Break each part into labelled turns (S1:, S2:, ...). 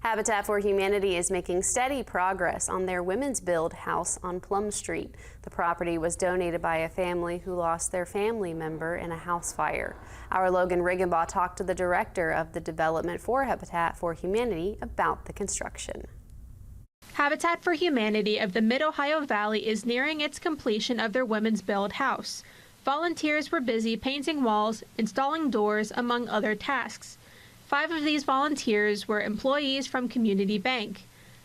S1: Habitat for Humanity is making steady progress on their Women's Build house on Plum Street. The property was donated by a family who lost their family member in a house fire. Our Logan Riggenbaugh talked to the director of the development for Habitat for Humanity about the construction.
S2: Habitat for Humanity of the Mid-Ohio Valley is nearing its completion of their Women's Build house. Volunteers were busy painting walls, installing doors, among other tasks. 5 of these volunteers were employees from Community Bank.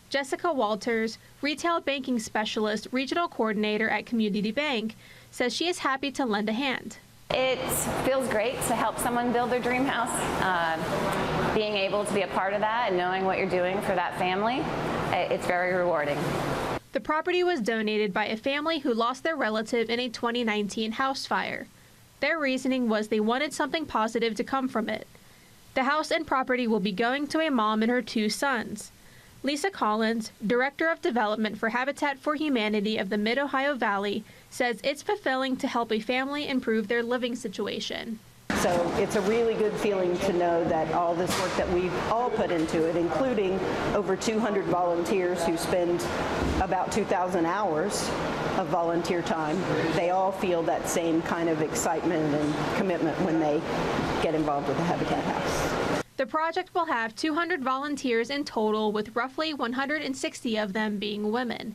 S2: Jessica Walters, retail banking specialist, regional coordinator at Community Bank, says she is happy to lend a hand.
S3: It feels great to help someone build their dream house. Being able to be a part of that and knowing what you're doing for that family, it's very rewarding.
S2: The property was donated by a family who lost their relative in a 2019 house fire. Their reasoning was they wanted something positive to come from it. The house and property will be going to a mom and her 2 sons. Lisa Collins, Director of Development for Habitat for Humanity of the Mid-Ohio Valley, says it's fulfilling to help a family improve their living situation.
S4: So it's a really good feeling to know that all this work that we've all put into it, including over 200 volunteers who spend about 2,000 hours of volunteer time, they all feel that same kind of excitement and commitment when they get involved with the Habitat House.
S2: The project will have 200 volunteers in total, with roughly 160 of them being women.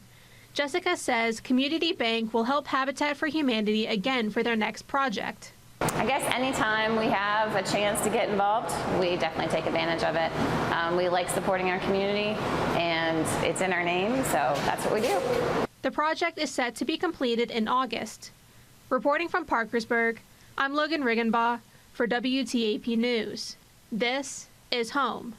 S2: Jessica says Community Bank will help Habitat for Humanity again for their next project.
S3: I guess anytime we have a chance to get involved, we definitely take advantage of it. We like supporting our community, and it's in our name, so that's what we do.
S2: The project is set to be completed in August. Reporting from Parkersburg, I'm Logan Riggenbaugh for WTAP News. This is Home.